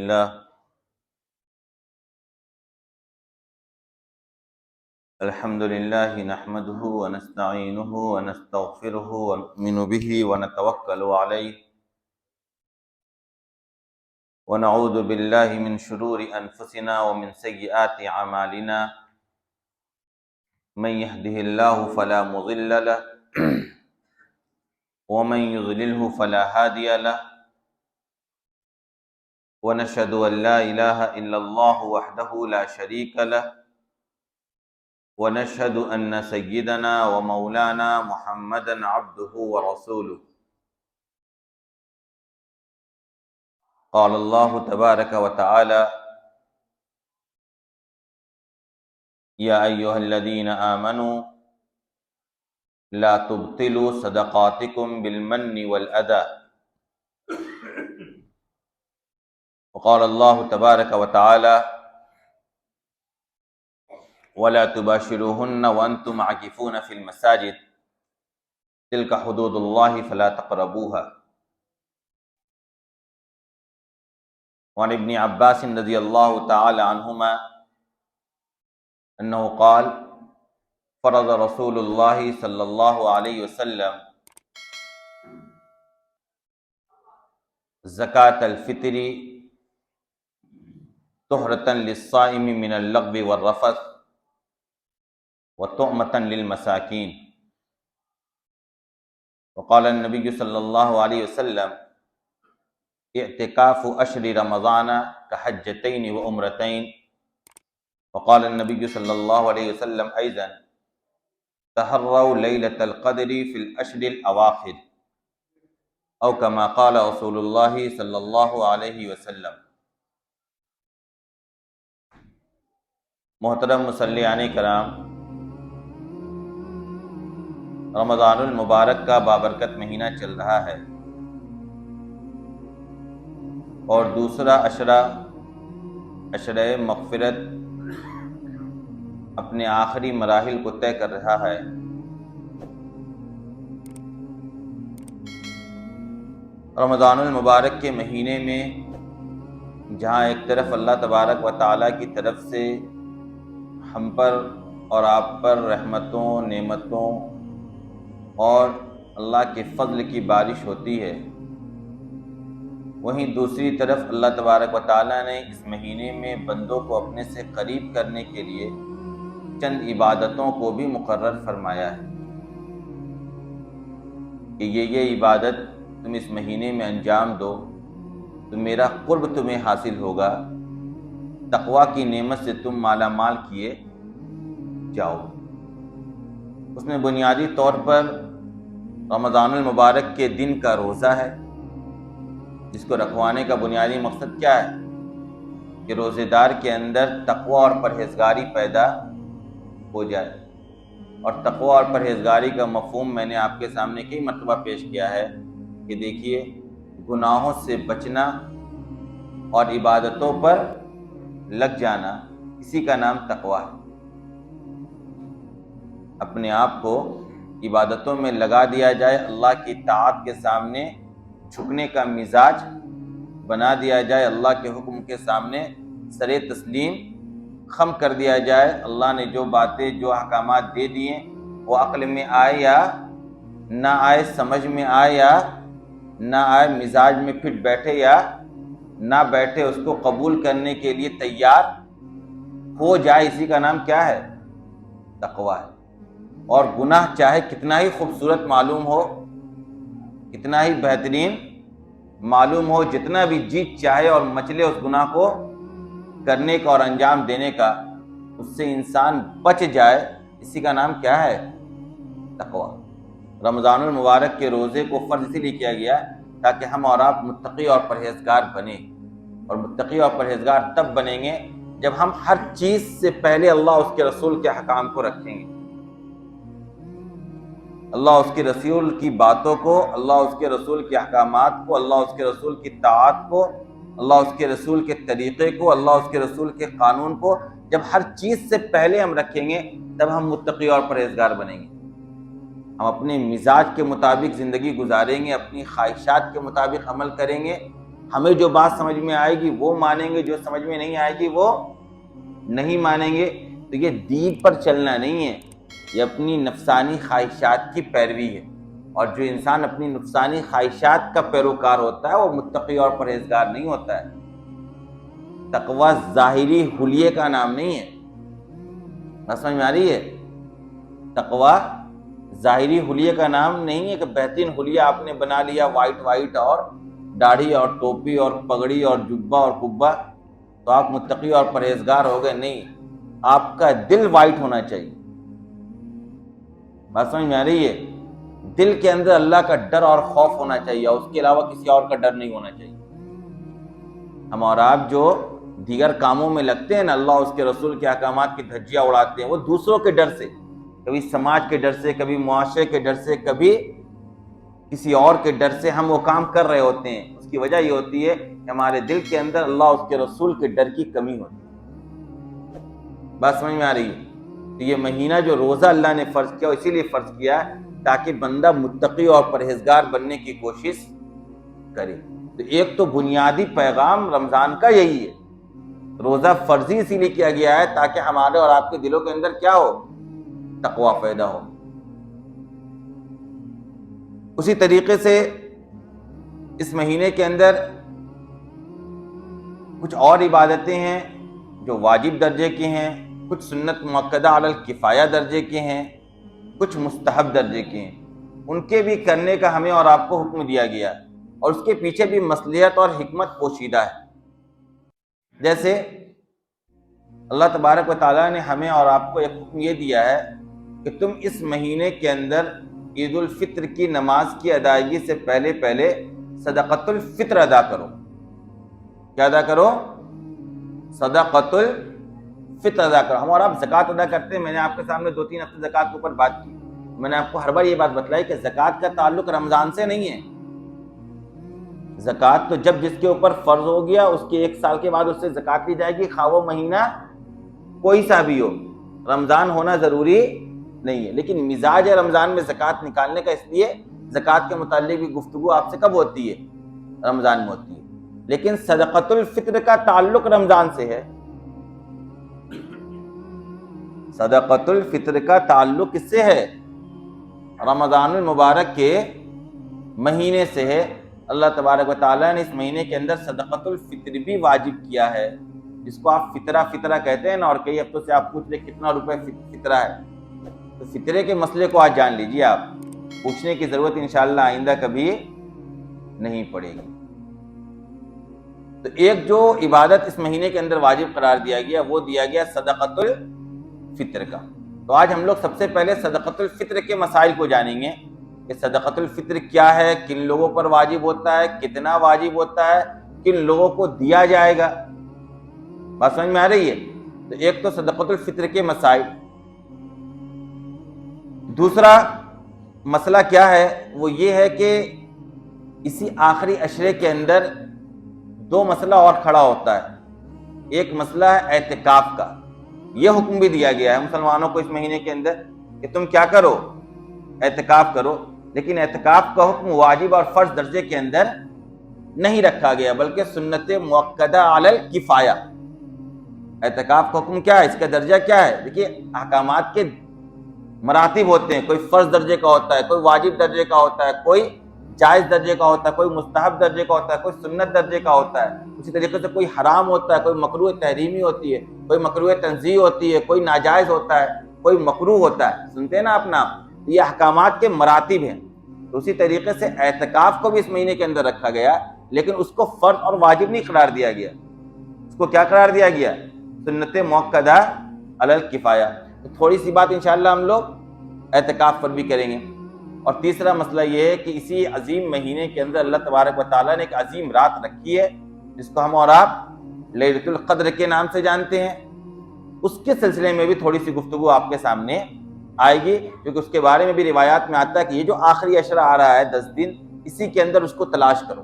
لله الحمد لله نحمده ونستعينه ونستغفره ونؤمن به ونتوكل عليه ونعوذ بالله من شرور أنفسنا ومن سيئات أعمالنا من يهده الله فلا مضل له ومن يضلله فلا هادي له ونشهد أن لا إله إلا الله وحده لا شريك له ونشهد أن سيدنا ومولانا محمدا عبده ورسوله قال الله تبارك وتعالى يا أيها الذين آمنوا لا تبطلوا صدقاتكم بالمن والأذى وقال الله تبارك وتعالى ولا تباشروهن وأنتم عاكفون في المساجد تلك حدود الله فلا تقربوها وعن ابن عباس رضي الله تعالى عنهما أنه قال فرض رسول الله صلى الله عليه وسلم زكاة الفطر طهرة للصائم من اللغو والرفث وطعمة للمساكين وقال النبي صلى الله عليه وسلم اعتكاف أشهر رمضان كحجتين وعمرتين وقال النبي صلى الله عليه وسلم أيضا تحروا ليلة القدر في الأشهر الأواخر أو كما قال رسول الله صلى الله عليه وسلم۔ محترم مصلیان کرام، رمضان المبارک کا بابرکت مہینہ چل رہا ہے اور دوسرا عشرہ مغفرت اپنے آخری مراحل کو طے کر رہا ہے۔ رمضان المبارک کے مہینے میں جہاں ایک طرف اللہ تبارک و تعالیٰ کی طرف سے ہم پر اور آپ پر رحمتوں، نعمتوں اور اللہ کے فضل کی بارش ہوتی ہے، وہیں دوسری طرف اللہ تبارک و تعالیٰ نے اس مہینے میں بندوں کو اپنے سے قریب کرنے کے لیے چند عبادتوں کو بھی مقرر فرمایا ہے کہ یہ عبادت تم اس مہینے میں انجام دو تو میرا قرب تمہیں حاصل ہوگا، تقویٰ کی نعمت سے تم مالا مال کیے جاؤ۔ اس میں بنیادی طور پر رمضان المبارک کے دن کا روزہ ہے، جس کو رکھوانے کا بنیادی مقصد کیا ہے کہ روزے دار کے اندر تقویٰ اور پرہیزگاری پیدا ہو جائے۔ اور تقویٰ اور پرہیزگاری کا مفہوم میں نے آپ کے سامنے کئی مرتبہ پیش کیا ہے کہ دیکھیے، گناہوں سے بچنا اور عبادتوں پر لگ جانا، اسی کا نام تقویٰ ہے۔ اپنے آپ کو عبادتوں میں لگا دیا جائے، اللہ کی طاعت کے سامنے جھکنے کا مزاج بنا دیا جائے، اللہ کے حکم کے سامنے سر تسلیم خم کر دیا جائے۔ اللہ نے جو باتیں، جو احکامات دے دیے، وہ عقل میں آئے یا نہ آئے، سمجھ میں آئے یا نہ آئے، مزاج میں پھٹ بیٹھے یا نہ بیٹھے، اس کو قبول کرنے کے لیے تیار ہو جائے، اسی کا نام کیا ہے؟ تقویٰ ہے۔ اور گناہ چاہے کتنا ہی خوبصورت معلوم ہو، کتنا ہی بہترین معلوم ہو، جتنا بھی جی چاہے اور مچلے اس گناہ کو کرنے کا اور انجام دینے کا، اس سے انسان بچ جائے، اسی کا نام کیا ہے؟ تقویٰ۔ رمضان المبارک کے روزے کو فرض اسی لیے کیا گیا تاکہ ہم اور آپ متقی اور پرہیزگار بنیں، اور متقی اور پرہیزگار تب بنیں گے جب ہم ہر چیز سے پہلے اللہ اس کے رسول کے احکام کو رکھیں گے، اللہ اس کے رسول کی باتوں کو، اللہ اس کے رسول کے احکامات کو، اللہ اس کے رسول کی طاعت کو، اللہ اس کے رسول کے طریقے کو، اللہ اس کے رسول کے قانون کو جب ہر چیز سے پہلے ہم رکھیں گے تب ہم متقی اور پرہیزگار بنیں گے۔ ہم اپنے مزاج کے مطابق زندگی گزاریں گے، اپنی خواہشات کے مطابق عمل کریں گے، ہمیں جو بات سمجھ میں آئے گی وہ مانیں گے، جو سمجھ میں نہیں آئے گی وہ نہیں مانیں گے۔ تو یہ دین پر چلنا نہیں ہے، یہ اپنی نفسانی خواہشات کی پیروی ہے، اور جو انسان اپنی نفسانی خواہشات کا پیروکار ہوتا ہے وہ متقی اور پرہیزگار نہیں ہوتا ہے۔ تقوی ظاہری حلیے کا نام نہیں ہے، بات سمجھ میں آ رہی ہے؟ تقوی ظاہری حلیے کا نام نہیں ہے کہ بہترین حلیہ آپ نے بنا لیا، وائٹ اور داڑھی اور ٹوپی اور پگڑی اور جبہ اور قبہ تو آپ متقی اور پرہیزگار ہو گئے۔ نہیں، آپ کا دل وائٹ ہونا چاہیے، بات سمجھ میں آ رہی ہے؟ دل کے اندر اللہ کا ڈر اور خوف ہونا چاہیے، اور اس کے علاوہ کسی اور کا ڈر نہیں ہونا چاہیے۔ ہم اور آپ جو دیگر کاموں میں لگتے ہیں نا، اللہ اس کے رسول کے احکامات کی دھجیاں اڑاتے ہیں، وہ دوسروں کے ڈر سے، کبھی سماج کے ڈر سے، کبھی معاشرے کے ڈر سے، کبھی کسی اور کے ڈر سے ہم وہ کام کر رہے ہوتے ہیں۔ اس کی وجہ یہ ہوتی ہے کہ ہمارے دل کے اندر اللہ اس کے رسول کے ڈر کی کمی ہوتی ہے۔ بات سمجھ میں آ رہی ہے؟ تو یہ مہینہ جو روزہ اللہ نے فرض کیا، اسی لیے فرض کیا تاکہ بندہ متقی اور پرہیزگار بننے کی کوشش کرے۔ تو ایک تو بنیادی پیغام رمضان کا یہی ہے، روزہ فرضی اسی لیے کیا گیا ہے تاکہ ہمارے اور آپ کے دلوں کے اندر کیا ہو؟ تقویٰ پیدا ہو۔ اسی طریقے سے اس مہینے کے اندر کچھ اور عبادتیں ہیں جو واجب درجے کی ہیں، کچھ سنت مؤکدہ علی الکفایہ درجے کے ہیں، کچھ مستحب درجے کے ہیں۔ ان کے بھی کرنے کا ہمیں اور آپ کو حکم دیا گیا، اور اس کے پیچھے بھی مصلحت اور حکمت پوشیدہ ہے۔ جیسے اللہ تبارک و تعالیٰ نے ہمیں اور آپ کو ایک حکم یہ دیا ہے کہ تم اس مہینے کے اندر عید الفطر کی نماز کی ادائیگی سے پہلے صدقۃ الفطر ادا کرو۔ کیا ادا کرو؟ صدقۃ الفطر ادا کرو۔ ہم اور آپ زکوٰۃ ادا کرتے ہیں، میں نے آپ کے سامنے 2-3 ہفتے زکوٰۃ کے اوپر بات کی، میں نے آپ کو ہر بار یہ بات بتلائی کہ زکوٰۃ کا تعلق رمضان سے نہیں ہے۔ زکوٰۃ تو جب جس کے اوپر فرض ہو گیا اس کے 1 سال کے بعد اس سے زکوٰۃ لی جائے گی، خواہ وہ مہینہ کوئی سا بھی ہو، رمضان ہونا ضروری نہیں ہے۔ لیکن مزاج رمضان میں زکوٰۃ نکالنے کا، اس لیے زکوٰۃ کے متعلق بھی گفتگو آپ سے کب ہوتی ہے؟ رمضان میں ہوتی ہے۔ لیکن صدقۃ الفطر کا تعلق رمضان سے ہے، صدقۃ الفطر کا تعلق کس سے ہے؟ رمضان المبارک کے مہینے سے ہے۔ اللہ تبارک و تعالیٰ نے اس مہینے کے اندر صدقۃ الفطر بھی واجب کیا ہے، جس کو آپ فطرہ کہتے ہیں نا، اور کئی ہفتوں سے آپ پوچھ رہے کتنا روپے فطرہ ہے، تو فطرے کے مسئلے کو آج جان لیجیے، آپ پوچھنے کی ضرورت انشاءاللہ آئندہ کبھی نہیں پڑے گی۔ تو ایک جو عبادت اس مہینے کے اندر واجب قرار دیا گیا وہ دیا گیا صدقۃ الفطر کا۔ تو آج ہم لوگ سب سے پہلے صدقۃ الفطر کے مسائل کو جانیں گے کہ صدقۃ الفطر کیا ہے، کن لوگوں پر واجب ہوتا ہے، کتنا واجب ہوتا ہے، کن لوگوں کو دیا جائے گا۔ بات سمجھ میں آ رہی ہے؟ تو ایک تو صدقۃ الفطر کے مسائل۔ دوسرا مسئلہ کیا ہے؟ وہ یہ ہے کہ اسی آخری عشرے کے اندر 2 مسئلہ اور کھڑا ہوتا ہے۔ ایک مسئلہ ہے اعتکاف کا، یہ حکم بھی دیا گیا ہے مسلمانوں کو اس مہینے کے اندر کہ تم کیا کرو؟ اعتکاف کرو۔ لیکن اعتکاف کا حکم واجب اور فرض درجے کے اندر نہیں رکھا گیا، بلکہ سنت مؤکدہ علی الکفایہ۔ اعتکاف کا حکم کیا ہے؟ اس کا درجہ کیا ہے؟ دیکھیے، احکامات کے مراتب ہوتے ہیں، کوئی فرض درجے کا ہوتا ہے، کوئی واجب درجے کا ہوتا ہے، کوئی جائز درجے کا ہوتا ہے، کوئی مستحب درجے کا ہوتا ہے، کوئی سنت درجے کا ہوتا ہے۔ اسی طریقے سے کوئی حرام ہوتا ہے، کوئی مکروہ تحریمی ہوتی ہے، کوئی مکروہ تنزیہ ہوتی ہے، کوئی ناجائز ہوتا ہے، کوئی مکروہ ہوتا ہے۔ سنتے ہیں نا آپ نام؟ یہ احکامات کے مراتب ہیں۔ تو اسی طریقے سے اعتکاف کو بھی اس مہینے کے اندر رکھا گیا، لیکن اس کو فرض اور واجب نہیں قرار دیا گیا، اس کو کیا قرار دیا گیا؟ سنت مؤکدہ علی الکفایہ۔ تو تھوڑی سی بات انشاءاللہ ہم لوگ اعتکاف پر بھی کریں گے۔ اور تیسرا مسئلہ یہ ہے کہ اسی عظیم مہینے کے اندر اللہ تبارک و تعالیٰ نے ایک عظیم رات رکھی ہے جس کو ہم اور آپ لیلۃ القدر کے نام سے جانتے ہیں۔ اس کے سلسلے میں بھی تھوڑی سی گفتگو آپ کے سامنے آئے گی، کیونکہ اس کے بارے میں بھی روایات میں آتا ہے کہ یہ جو آخری عشرہ آ رہا ہے 10 دن، اسی کے اندر اس کو تلاش کرو۔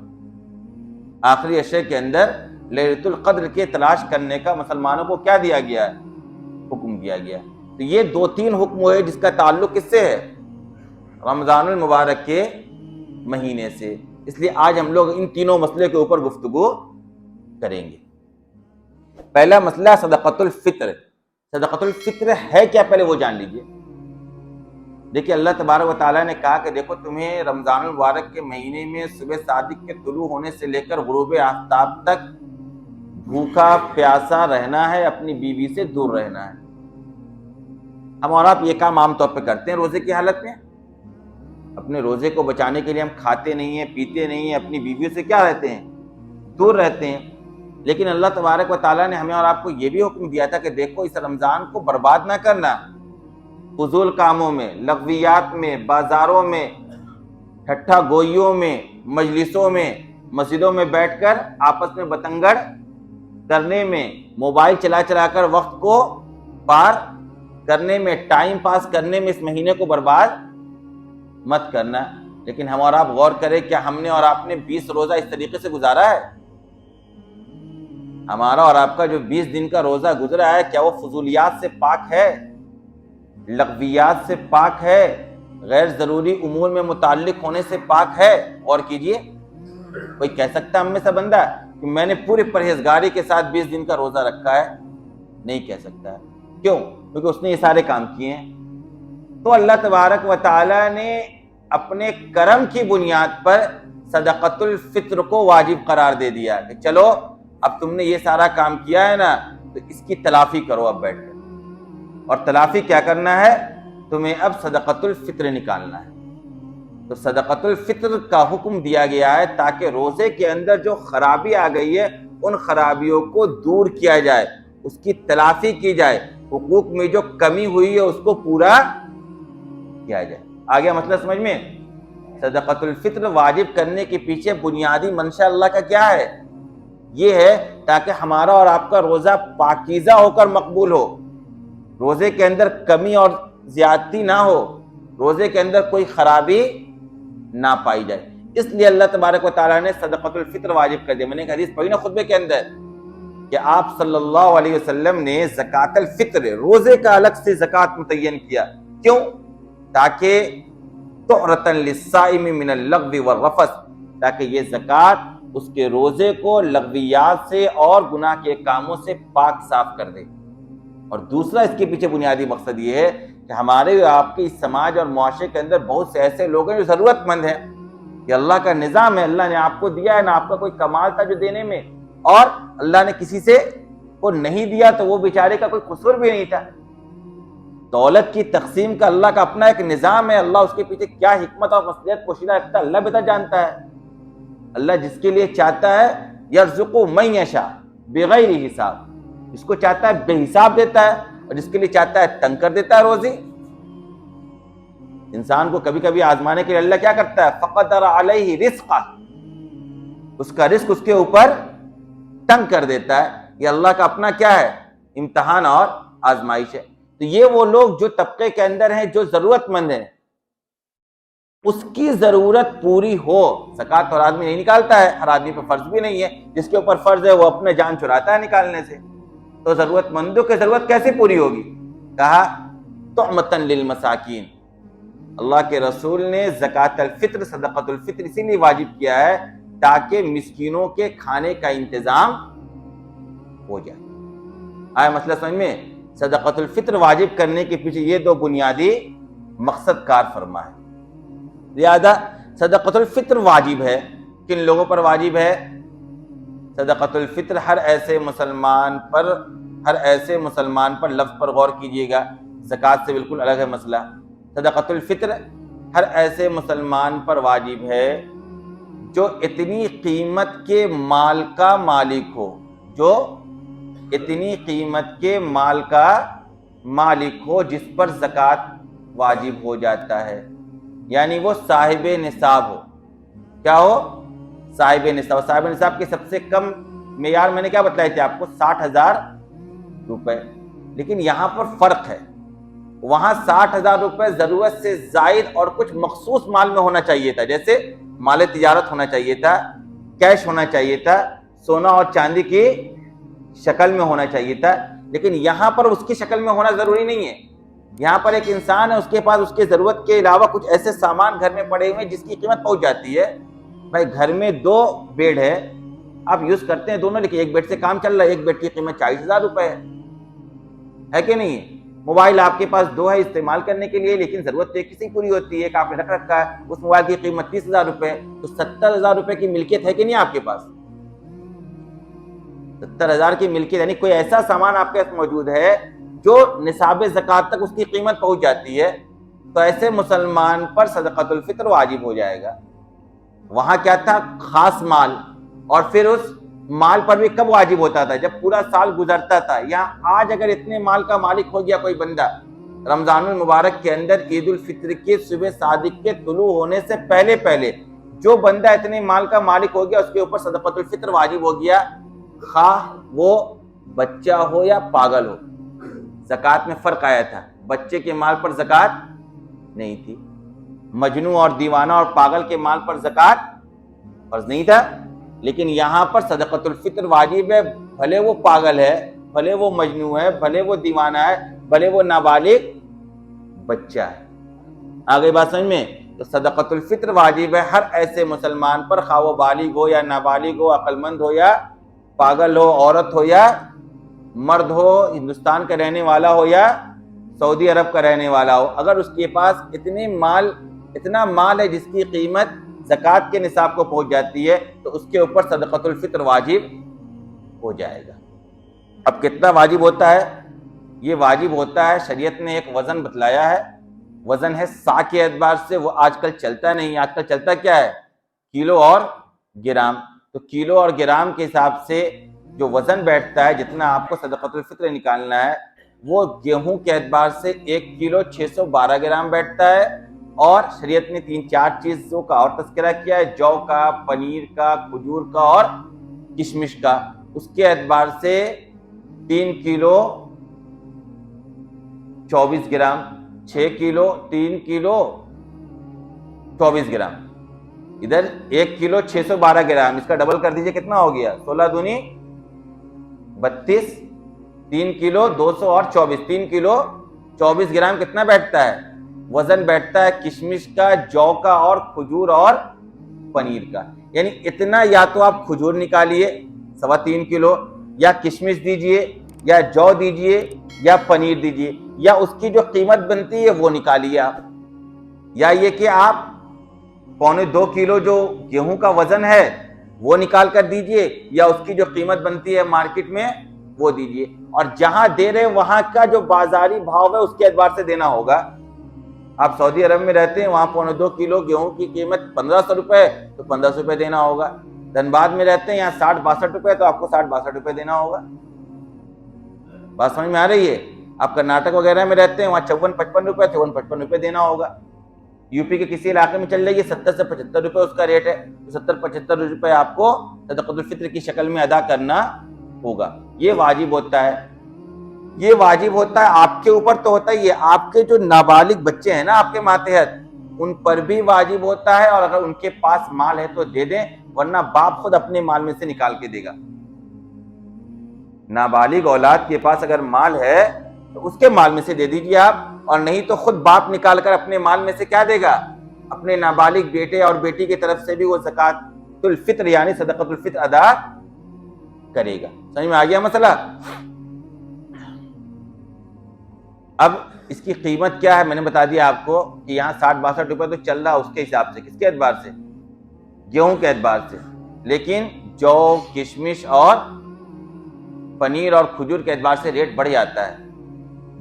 آخری عشرے کے اندر لیلۃ القدر کے تلاش کرنے کا مسلمانوں کو کیا دیا گیا ہے؟ حکم دیا گیا ہے۔ تو یہ 2-3 حکم ہوئے جس کا تعلق کس سے ہے؟ رمضان المبارک کے مہینے سے۔ اس لیے آج ہم لوگ ان تینوں مسئلے کے اوپر گفتگو کریں گے۔ پہلا مسئلہ صدقۃ الفطر۔ صدقۃ الفطر ہے کیا، پہلے وہ جان لیجئے۔ دیکھیے اللہ تبارک و تعالیٰ نے کہا کہ دیکھو تمہیں رمضان المبارک کے مہینے میں صبح صادق کے طلوع ہونے سے لے کر غروب آفتاب تک بھوکا پیاسا رہنا ہے، اپنی بیوی سے دور رہنا ہے۔ ہم اور آپ یہ کام عام طور پہ کرتے ہیں روزے کی حالت میں، اپنے روزے کو بچانے کے لیے ہم کھاتے نہیں ہیں، پیتے نہیں ہیں، اپنی بیویوں سے کیا رہتے ہیں، دور رہتے ہیں۔ لیکن اللہ تبارک و تعالیٰ نے ہمیں اور آپ کو یہ بھی حکم دیا تھا کہ دیکھو اس رمضان کو برباد نہ کرنا، فضول کاموں میں، لغویات میں، بازاروں میں، ٹھٹھا گوئیوں میں، مجلسوں میں، مسجدوں میں بیٹھ کر آپس میں بتنگڑ کرنے میں، موبائل چلا چلا کر وقت کو پار کرنے میں، ٹائم پاس کرنے میں اس مہینے کو برباد مت کرنا۔ لیکن ہم اور آپ غور کریں، کیا ہم نے اور آپ نے 20 روزہ اس طریقے سے گزارا ہے؟ ہمارا اور آپ کا جو 20 دن کا روزہ گزرا ہے، کیا وہ فضولیات سے پاک ہے، لغویات سے پاک ہے، غیر ضروری امور میں متعلق ہونے سے پاک ہے؟ اور کیجئے، کوئی کہہ سکتا ہم میں سے بندہ کہ میں نے پوری پرہیزگاری کے ساتھ 20 دن کا روزہ رکھا ہے؟ نہیں کہہ سکتا ہے۔ کیوں؟ کیونکہ اس نے یہ سارے کام کیے ہیں۔ تو اللہ تبارک و تعالیٰ نے اپنے کرم کی بنیاد پر صدقۃ الفطر کو واجب قرار دے دیا کہ چلو اب تم نے یہ سارا کام کیا ہے نا، تو اس کی تلافی کرو اب بیٹھ کر۔ اور تلافی کیا کرنا ہے؟ تمہیں اب صدقۃ الفطر نکالنا ہے۔ تو صدقۃ الفطر کا حکم دیا گیا ہے تاکہ روزے کے اندر جو خرابی آ گئی ہے ان خرابیوں کو دور کیا جائے، اس کی تلافی کی جائے، حقوق میں جو کمی ہوئی ہے اس کو پورا کیا جائے۔ آگے مسئلہ سمجھ میں؟ صدقۃ الفطر واجب کرنے کے پیچھے بنیادی منشا اللہ کا کیا ہے؟ یہ ہے تاکہ ہمارا اور آپ کا روزہ پاکیزہ ہو کر مقبول ہو، روزے کے اندر کمی اور زیادتی نہ ہو، روزے کے اندر کوئی خرابی نہ پائی جائے۔ اس لیے اللہ تبارک و تعالیٰ نے صدقۃ الفطر واجب کر دیا۔ میں نے ایک حدیث پڑھی نا خطبے کے اندر کہ آپ صلی اللہ علیہ وسلم نے زکوٰۃ الفطر، روزے کا الگ سے زکوٰۃ متعین کیا۔ کیوں؟ تاکہ طہرۃ للصائم من اللغو والرفث، تاکہ یہ زکوٰۃ اس کے روزے کو لغویات سے اور گناہ کے کاموں سے پاک صاف کر دے۔ اور دوسرا اس کے پیچھے بنیادی مقصد یہ ہے کہ ہمارے اور آپ کے اس سماج اور معاشرے کے اندر بہت سے ایسے لوگ ہیں جو ضرورت مند ہیں، کہ اللہ کا نظام ہے، اللہ نے آپ کو دیا ہے، نہ آپ کا کوئی کمال تھا جو دینے میں، اور اللہ نے کسی سے کو نہیں دیا تو وہ بیچارے کا کوئی قصور بھی نہیں تھا۔ دولت کی تقسیم کا اللہ کا اپنا ایک نظام ہے، اللہ اس کے پیچھے کیا حکمت اور مصلحت پوشیدہ رکھتا ہے اللہ بہتر جانتا ہے۔ اللہ جس کے لیے چاہتا ہے یرزق من یشاء بغیر حساب، جس کو چاہتا ہے بے حساب دیتا ہے، اور جس کے لیے چاہتا ہے تنگ کر دیتا ہے روزی۔ انسان کو کبھی کبھی آزمانے کے لیے اللہ کیا کرتا ہے؟ فقدر علیہ رزقہ، اس کا رزق اس کے اوپر تنگ کر دیتا ہے۔ یہ اللہ کا اپنا کیا ہے؟ امتحان اور آزمائش ہے۔ تو یہ وہ لوگ جو طبقے کے اندر ہیں جو ضرورت مند ہیں، اس کی ضرورت پوری ہو۔ زکوٰۃ ہر آدمی نہیں نکالتا ہے، ہر آدمی پہ فرض بھی نہیں ہے، جس کے اوپر فرض ہے وہ اپنے جان چھڑاتا ہے نکالنے سے۔ تو ضرورت مندوں کی ضرورت کیسے پوری ہوگی؟ کہا طعمۃ للمساکین۔ اللہ کے رسول نے زکوٰۃ الفطر، صدقۃ الفطر اسی لیے واجب کیا ہے تاکہ مسکینوں کے کھانے کا انتظام ہو جائے۔ آیا مسئلہ سمجھ میں؟ صدقۃ الفطر واجب کرنے کے پیچھے یہ دو بنیادی مقصد کار فرما ہے۔ لہذا صدقۃ الفطر واجب ہے۔ کن لوگوں پر واجب ہے؟ صدقۃ الفطر ہر ایسے مسلمان پر، لفظ پر غور کیجئے گا، زکوٰۃ سے بالکل الگ ہے مسئلہ۔ صدقۃ الفطر ہر ایسے مسلمان پر واجب ہے جو اتنی قیمت کے مال کا مالک ہو، جو اتنی قیمت کے مال کا مالک ہو جس پر زکوٰۃ واجب ہو جاتا ہے، یعنی وہ صاحب نصاب ہو۔ کیا ہو؟ صاحب نصاب۔ صاحب نصاب کی سب سے کم معیار میں نے کیا بتلائی تھی آپ کو؟ 60,000 روپے۔ لیکن یہاں پر فرق ہے، وہاں 60,000 روپے ضرورت سے زائد اور کچھ مخصوص مال میں ہونا چاہیے تھا، جیسے مال تجارت ہونا چاہیے تھا، کیش ہونا چاہیے تھا، سونا اور چاندی کی شکل میں ہونا چاہیے تھا۔ لیکن یہاں پر اس کی شکل میں ہونا ضروری نہیں ہے۔ یہاں پر ایک انسان ہے، اس کے پاس اس کی ضرورت کے علاوہ کچھ ایسے سامان گھر میں پڑے ہوئے ہیں جس کی قیمت پہنچ جاتی ہے، بھائی گھر میں 2 بیڈ ہے، آپ یوز کرتے ہیں دونوں، لیکن ایک بیڈ سے کام چل رہا ہے، ایک بیڈ کی قیمت 40,000 روپے ہے کہ نہیں ہے؟ موبائل آپ کے پاس 2 ہے استعمال کرنے کے لیے، لیکن ضرورت ایک کسی پوری ہوتی ہے، ایک آپ نے رکھ رکھا ہے، اس موبائل کی قیمت 30,000 روپے، تو 70,000 روپے کی ملکیت ہے کہ نہیں آپ کے پاس؟ 70,000 کی ملکیت، یعنی کوئی ایسا سامان آپ کے پاس موجود ہے جو نصاب زکوٰۃ تک اس کی قیمت پہنچ جاتی ہے، تو ایسے مسلمان پر صدقۃ الفطر واجب ہو جائے گا۔ وہاں کیا تھا؟ خاص مال، اور پھر اس مال پر بھی کب واجب ہوتا تھا؟ جب پورا سال گزرتا تھا۔ یہاں آج اگر اتنے مال کا مالک ہو گیا کوئی بندہ، رمضان المبارک کے اندر عید الفطر کی صبح صادق کے طلوع ہونے سے پہلے جو بندہ اتنے مال کا مالک ہو گیا، اس کے اوپر صدقۃ الفطر واجب ہو گیا، خواہ وہ بچہ ہو یا پاگل ہو۔ زکوٰۃ میں فرق آیا تھا، بچے کے مال پر زکوٰۃ نہیں تھی، مجنون اور دیوانہ اور پاگل کے مال پر زکوٰۃ فرض نہیں تھا، لیکن یہاں پر صدقۃ الفطر واجب ہے، بھلے وہ پاگل ہے، بھلے وہ مجنون ہے، بھلے وہ دیوانہ ہے، بھلے وہ نابالغ بچہ ہے۔ آگے بات سمجھ میں؟ تو صدقۃ الفطر واجب ہے ہر ایسے مسلمان پر، خواہ وہ بالغ ہو یا نابالغ ہو، عقل مند ہو یا پاگل ہو، عورت ہو یا مرد ہو، ہندوستان کا رہنے والا ہو یا سعودی عرب کا رہنے والا ہو، اگر اس کے پاس اتنا مال ہے جس کی قیمت زکوٰۃ کے نصاب کو پہنچ جاتی ہے، تو اس کے اوپر صدقۃ الفطر واجب ہو جائے گا۔ اب کتنا واجب ہوتا ہے؟ یہ واجب ہوتا ہے، شریعت نے ایک وزن بتلایا ہے، وزن ہے سا کے اعتبار سے، وہ آج کل چلتا نہیں، آج کل چلتا کیا ہے؟ کلو اور گرام۔ تو کلو اور گرام کے حساب سے جو وزن بیٹھتا ہے، جتنا آپ کو صدقۃ الفطر نکالنا ہے، وہ گیہوں کے اعتبار سے 1 کلو 612 گرام بیٹھتا ہے، اور شریعت نے 3-4 چیزوں کا اور تذکرہ کیا ہے، جو کا، پنیر کا، کھجور کا اور کشمش کا، اس کے اعتبار سے 3 کلو 24 گرام، 6 کلو 3 کلو 24 گرام، ادھر 1 کلو 612 گرام، اس کا ڈبل کر دیجئے کتنا ہو گیا؟ 16 دونی 32، 3 کلو 200 اور 24، 3 کلو 24 گرام کتنا بیٹھتا ہے؟ وزن بیٹھتا ہے کشمش کا، جو کا اور کھجور اور پنیر کا۔ یعنی اتنا یا تو آپ کھجور نکالیے 3.25 کلو، یا کشمش دیجئے، یا جو دیجئے، یا پنیر دیجئے، یا اس کی جو قیمت بنتی ہے وہ نکالیے آپ، یا یہ کہ آپ 1.25 کلو جو گیہوں کا وزن ہے وہ نکال کر دیجئے، یا اس کی جو قیمت بنتی ہے مارکیٹ میں وہ دیجئے، اور جہاں دے رہے وہاں کا جو بازاری بھاؤ ہے اس کے اعتبار سے دینا ہوگا۔ آپ سعودی عرب میں رہتے ہیں، وہاں 2.25 کلو گیہوں کی قیمت 1500 روپے، تو 1500 روپے دینا ہوگا۔ دھنباد میں رہتے ہیں، یہاں 60-62 روپے، تو آپ کو 60-62 روپے دینا ہوگا۔ بات سمجھ میں آ رہی ہے؟ آپ کرناٹک وغیرہ میں رہتے ہیں، وہاں 54-55 روپے، 54-55 روپے دینا ہوگا۔ یو پی کے کسی علاقے میں چل رہی ہے 70 سے 75 روپے اس کا ریٹ ہے، تو 70-75 روپے آپ کو صدقۃ الفطر کی شکل میں ادا کرنا ہوگا۔ یہ واجب ہوتا ہے، یہ واجب ہوتا ہے آپ کے اوپر تو ہوتا ہی ہے، آپ کے جو نابالغ بچے ہیں نا آپ کے ماتحت، ان پر بھی واجب ہوتا ہے، اور اگر ان کے پاس مال ہے تو دے دیں، ورنہ باپ خود اپنے مال میں سے نکال کے دے گا۔ نابالغ اولاد کے پاس اگر مال ہے تو اس کے مال میں سے دے دیجیے آپ، اور نہیں تو خود باپ نکال کر اپنے مال میں سے کیا دے گا؟ اپنے نابالغ بیٹے اور بیٹی کی طرف سے بھی وہ زکوٰۃ الفطر یعنی صدقۃ الفطر ادا کرے گا۔ سمجھ میں آ گیا مسئلہ؟ اب اس کی قیمت کیا ہے میں نے بتا دیا آپ کو کہ یہاں 60-62 روپے تو چل رہا اس کے حساب سے، کس کے اعتبار سے؟ گیہوں کے اعتبار سے، لیکن جو کشمش اور پنیر اور کھجور کے اعتبار سے ریٹ بڑھ جاتا ہے۔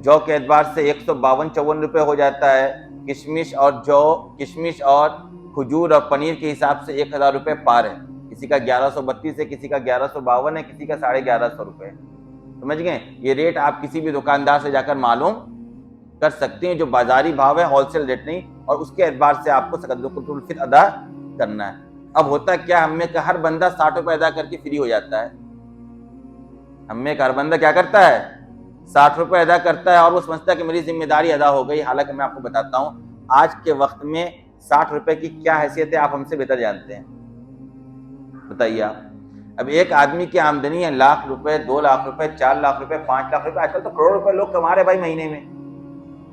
جو کے اعتبار سے 152-54 روپے ہو جاتا ہے، کشمش اور کھجور اور پنیر کے حساب سے 1000 روپے پار ہے، کسی کا 1132 ہے، کسی کا 1152 ہے، کسی کا 1150 روپے ہے۔ سمجھ گئے؟ یہ ریٹ آپ کسی بھی دکاندار سے جا کر معلوم کر سکتے ہیں، جو بازاری بھاؤ ہے، ہول سیل ریٹ نہیں، اور اس کے اعتبار سے آپ کو صدقۃ الفطر ادا کرنا ہے۔ اب ہوتا کیا، ہم میں کہ ہر بندہ 60 روپے ادا کر کے فری ہو جاتا ہے۔ ہم میں کہ ہر بندہ کیا کرتا ہے؟ 60 روپے ادا کرتا ہے، اور وہ سمجھتا ہے کہ میری ذمہ داری ادا ہو گئی۔ حالانکہ میں آپ کو بتاتا ہوں آج کے وقت میں 60 روپے کی کیا حیثیت ہے، آپ ہم سے بہتر جانتے ہیں۔ بتائیے آپ، اب ایک آدمی کی آمدنی ہے 1,00,000 روپے، 2,00,000 روپے، 4,00,000 روپے، 5,00,000 روپے، آج کل تو کروڑ روپے لوگ کما رہے بھائی مہینے میں۔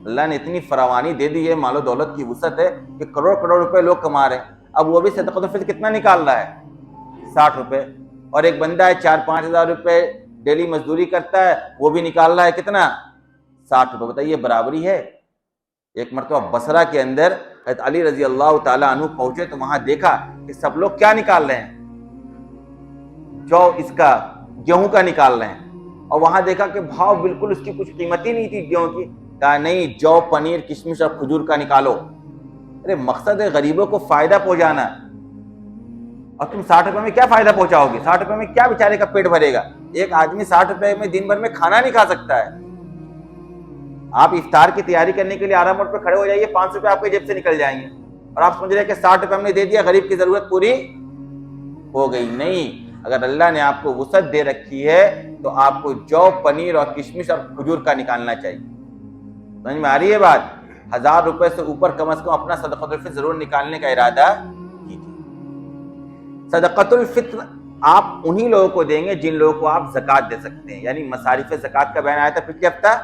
اللہ نے اتنی فراوانی دے دی ہے، مال و دولت کی وسعت ہے کہ کروڑ روپے لوگ کما رہے ہیں۔ اب وہ بھی صدقۃ الفطر کتنا نکال رہا ہے؟ 60 روپے. اور ایک بندہ ہے 4-5 ہزار روپے ڈیلی مزدوری کرتا ہے، وہ بھی نکال رہا ہے کتنا؟ 60 روپے. بتائیے برابری ہے؟ ایک مرتبہ بصرہ کے اندر حضرت علی رضی اللہ تعالیٰ عنہ پہنچے تو وہاں دیکھا کہ سب لوگ کیا نکال رہے ہیں؟ جو اس کا گیہوں کا نکال رہے ہیں. اور وہاں دیکھا کہ بھاؤ بالکل اس کی کچھ قیمت ہی نہیں تھی گیہوں کی. کہا نہیں، جو، پنیر، کشمش اور کھجور کا نکالو. ارے مقصد ہے غریبوں کو فائدہ پہنچانا، اور تم 60 روپے میں کیا فائدہ پہنچاؤ گے؟ 60 روپے میں کیا بیچارے کا پیٹ بھرے گا؟ ایک آدمی 60 روپے میں دن بھر میں کھانا نہیں کھا سکتا ہے. آپ افطار کی تیاری کرنے کے لیے آرام موڈ پہ کھڑے ہو جائیے، 500 روپے آپ کے جیب سے نکل جائیں گے، اور آپ سمجھ رہے ہیں کہ 60 روپے ہم نے دے دیا، غریب کی ضرورت پوری ہو گئی. نہیں، اگر اللہ نے آپ کو وسعت دے رکھی ہے تو آپ کو جو، پنیر اور کشمش اور کھجور کا نکالنا چاہیے. سمجھ میں آ رہی ہے بات؟ 1000 روپے سے اوپر کم از کم اپنا صدقۃ الفطر ضرور نکالنے کا ارادہ کیجیے. صدقۃ الفطر آپ انہی لوگوں کو دیں گے جن لوگوں کو آپ زکوٰۃ دے سکتے ہیں. یعنی مصارف زکوٰۃ کا بیان آیا تھا پچھلے ہفتہ،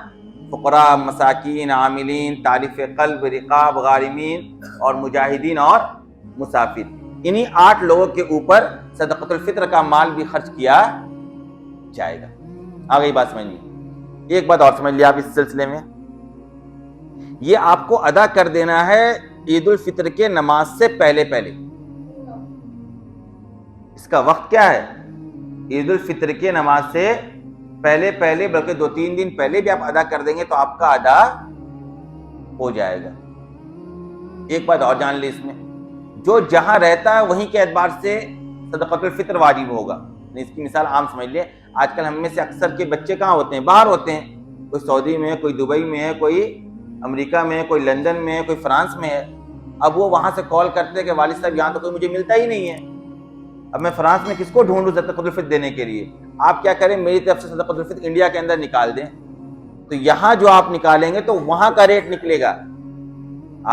فقراء، مساکین، عاملین، تالف قلب، رقاب، غارمین اور مجاہدین اور مسافر. انہی 8 لوگوں کے اوپر صدقۃ الفطر کا مال بھی خرچ کیا جائے گا. آ گئی بات سمجھ میں؟ ایک بات اور سمجھ لیا آپ اس سلسلے میں، یہ آپ کو ادا کر دینا ہے عید الفطر کے نماز سے پہلے پہلے. اس کا وقت کیا ہے؟ عید الفطر کے نماز سے پہلے پہلے، بلکہ 2-3 دن پہلے بھی آپ ادا کر دیں گے تو آپ کا ادا ہو جائے گا. ایک بات اور جان لیں اس میں، جو جہاں رہتا ہے وہیں کے اعتبار سے صدقۃ الفطر واجب ہوگا. اس کی مثال عام سمجھ لیں، آج کل ہم میں سے اکثر کے بچے کہاں ہوتے ہیں؟ باہر ہوتے ہیں. کوئی سعودی میں ہے، کوئی دبئی میں ہے، کوئی امریکہ میں ہے، کوئی لندن میں ہے، کوئی فرانس میں ہے. اب وہ وہاں سے کال کرتے ہیں کہ والد صاحب یہاں تو کوئی مجھے ملتا ہی نہیں ہے، اب میں فرانس میں کس کو ڈھونڈوں صدقۃ الفطر دینے کے لیے؟ آپ کیا کریں، میری طرف سے صدقۃ الفطر انڈیا کے اندر نکال دیں، تو یہاں جو آپ نکالیں گے تو وہاں کا ریٹ نکلے گا.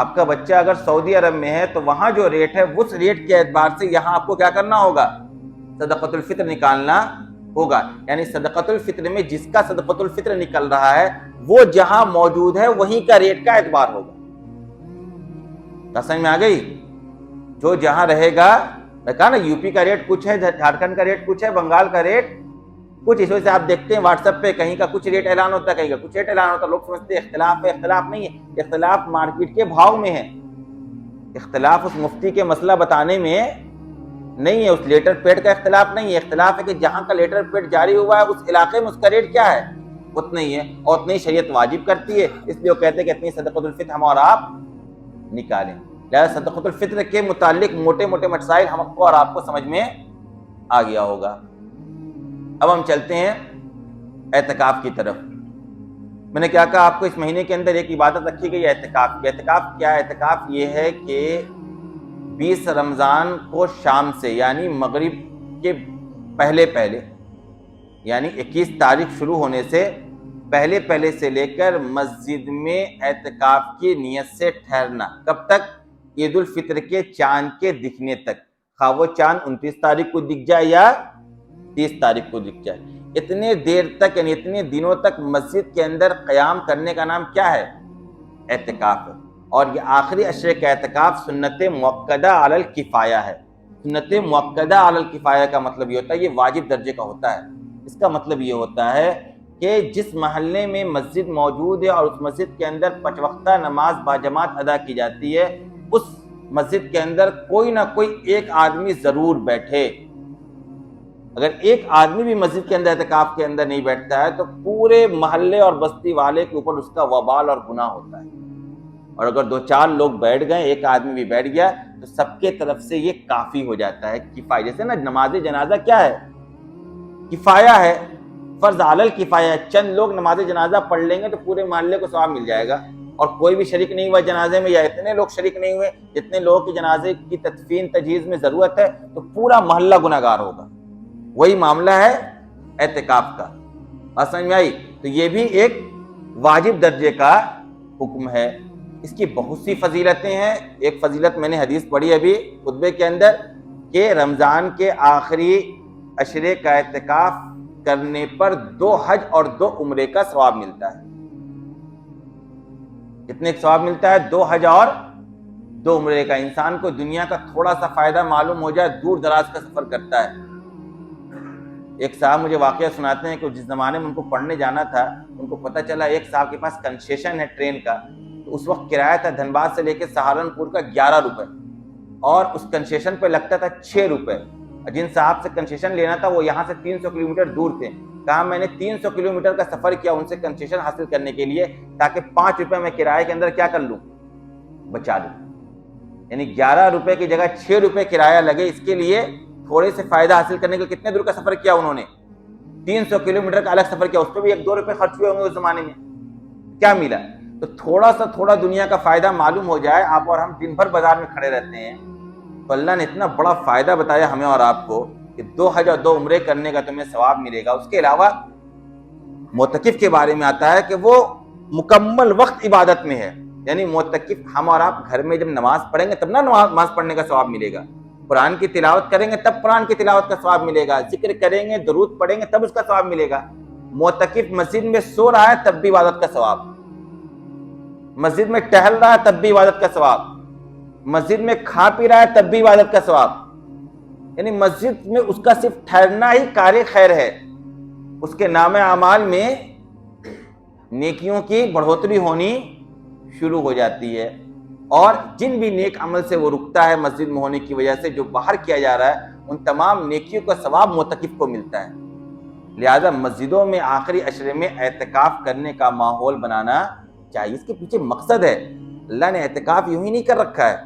آپ کا بچہ اگر سعودی عرب میں ہے تو وہاں جو ریٹ ہے اس ریٹ کے اعتبار سے یہاں آپ کو کیا کرنا ہوگا؟ صدقۃ الفطر نکالنا ہوگا. یعنی صدقۃ الفطر میں جس کا صدقۃ الفطر نکل رہا ہے وہ جہاں موجود ہے وہیں کا ریٹ کا اعتبار ہوگا. سمجھ میں آ گئی؟ جو جہاں رہے گا، میں کہا نا یو پی کا ریٹ کچھ ہے، جھارکھنڈ کا ریٹ کچھ ہے، بنگال کا ریٹ کچھ. اس وجہ سے آپ دیکھتے ہیں واٹس ایپ پہ کہیں کا کچھ ریٹ اعلان ہوتا ہے، کہیں کا کچھ ریٹ اعلان ہوتا ہے. لوگ سمجھتے ہیں اختلاف ہے. اختلاف نہیں ہے، اختلاف مارکیٹ کے بھاؤ میں ہے. اختلاف اس مفتی کے مسئلہ بتانے میں نہیں ہے، اس لیٹر پیڈ کا اختلاف نہیں ہے. اختلاف ہے کہ جہاں کا لیٹر پیڈ جاری ہوا ہے اس علاقے میں اس کا ریٹ کیا ہے، اتنا ہی ہے، اور اتنی شریعت واجب کرتی ہے. اس لیے وہ کہتے ہیں کہ اتنی صدقۃ الفطر ہم اور آپ نکالیں. لہذا صدقۃ الفطر کے متعلق موٹے موٹے مسائل ہم کو اور آپ کو سمجھ میں آ گیا ہوگا. اب ہم چلتے ہیں اعتکاف کی طرف. میں نے کیا کہا آپ کو، اس مہینے کے اندر ایک عبادت رکھی گئی ہے اعتکاف کی. اعتکاف کیا ہے؟ اعتکاف یہ ہے کہ 20 رمضان کو شام سے، یعنی مغرب کے پہلے پہلے، یعنی 21 تاریخ شروع ہونے سے پہلے پہلے سے لے کر مسجد میں اعتکاف کی نیت سے ٹھہرنا. کب تک؟ عید الفطر کے چاند کے دکھنے تک. خواہ وہ چاند 29 تاریخ کو دکھ جائے یا 30 تاریخ کو دکھ جائے، اتنے دیر تک، یعنی اتنے دنوں تک مسجد کے اندر قیام کرنے کا نام کیا ہے؟ اعتکاف ہے. اور یہ آخری عشرے کا اعتکاف سنت مؤکدہ علی الکفایہ ہے. سنت مؤکدہ علی الکفایہ کا مطلب یہ ہوتا ہے، یہ واجب درجے کا ہوتا ہے. اس کا مطلب یہ ہوتا ہے کہ جس محلے میں مسجد موجود ہے اور اس مسجد کے اندر 5 وقتہ نماز باجماعت ادا کی جاتی ہے، اس مسجد کے اندر کوئی نہ کوئی ایک آدمی ضرور بیٹھے. اگر ایک آدمی بھی مسجد کے اندر اعتکاف کے اندر نہیں بیٹھتا ہے تو پورے محلے اور بستی والے کے اوپر اس کا وبال اور گناہ ہوتا ہے. اور اگر 2-4 لوگ بیٹھ گئے، ایک آدمی بھی بیٹھ گیا، تو سب کے طرف سے یہ کافی ہو جاتا ہے. کفایہ، جیسے نا نماز جنازہ کیا ہے؟ کفایہ ہے، فرض علی الکفایہ. چند لوگ نماز جنازہ پڑھ لیں گے تو پورے محلے کو ثواب مل جائے گا. اور کوئی بھی شریک نہیں ہوا جنازے میں، یا اتنے لوگ شریک نہیں ہوئے جتنے لوگوں کے جنازے کی تدفین تجہیز میں ضرورت ہے، تو پورا محلہ گناہگار ہوگا. وہی معاملہ ہے اعتکاف کا. بات سمجھ میں آئی؟ تو یہ بھی ایک واجب درجے کا حکم ہے. اس کی بہت سی فضیلتیں ہیں. ایک فضیلت میں نے حدیث پڑھی ابھی خطبے کے اندر کہ رمضان کے آخری عشرے کا اعتکاف کرنے پر 2 حج اور 2 عمرے کا ثواب ملتا ہے. کتنے ثواب ملتا ہے؟ 2 حج اور 2 عمرے کا. انسان کو دنیا کا تھوڑا سا فائدہ معلوم ہو جائے دور دراز کا سفر کرتا ہے. ایک صاحب مجھے واقعہ سناتے ہیں کہ جس زمانے میں ان کو پڑھنے جانا تھا, ان کو پتہ چلا ایک صاحب کے پاس کنسیشن ہے ٹرین کا, تو اس وقت کرایہ تھا دھنباد سے لے کے سہارنپور کا 11 روپے, اور اس کنسیشن پہ لگتا تھا 6 روپے. جن صاحب سے کنسیشن لینا تھا وہ یہاں سے 300 کلومیٹر دور تھے. کہا میں نے 300 کلومیٹر کا سفر کیا ان سے کنسیشن حاصل کرنے کے لیے, تاکہ 5 روپے میں کرایہ کے اندر کیا کر لوں, بچا لوں. یعنی 11 روپے کی جگہ 6 روپے کرایہ لگے, اس کے لیے تھوڑے سے فائدہ حاصل کرنے کے لیے کتنے دور کا سفر کیا انہوں نے, 300 کلومیٹر کا الگ سفر کیا, اس پہ بھی 1-2 روپے خرچ ہوئے ہوں گے اس زمانے میں. کیا ملا؟ تو تھوڑا دنیا کا فائدہ معلوم ہو جائے. آپ اور ہم دن بھر بازار میں کھڑے رہتے ہیں, تو اللہ نے اتنا بڑا فائدہ بتایا ہمیں اور آپ کو کہ 2 حج اور 2 عمرے کرنے کا تمہیں ثواب ملے گا. اس کے علاوہ معتکف کے بارے میں آتا ہے کہ وہ مکمل وقت عبادت میں ہے. یعنی معتکف ہم اور آپ گھر میں جب نماز پڑھیں گے تب نہ نماز پڑھنے کا ثواب ملے گا, قرآن کی تلاوت کریں گے تب قرآن کی تلاوت کا ثواب ملے گا, ذکر کریں گے درود پڑھیں گے تب اس کا ثواب ملے گا. معتکف مسجد میں سو رہا ہے تب بھی عبادت کا ثواب, مسجد میں ٹہل رہا ہے تب بھی عبادت کا ثواب, مسجد میں کھا پی رہا ہے تب بھی عبادت کا ثواب. یعنی مسجد میں اس کا صرف ٹھہرنا ہی کار خیر ہے. اس کے نام اعمال میں نیکیوں کی بڑھوتری ہونی شروع ہو جاتی ہے, اور جن بھی نیک عمل سے وہ رکتا ہے مسجد میں ہونے کی وجہ سے, جو باہر کیا جا رہا ہے, ان تمام نیکیوں کا ثواب معتکف کو ملتا ہے. لہذا مسجدوں میں آخری عشرے میں اعتکاف کرنے کا ماحول بنانا چاہیے. اس کے پیچھے مقصد ہے, اللہ نے اعتکاف یوں ہی نہیں کر رکھا ہے.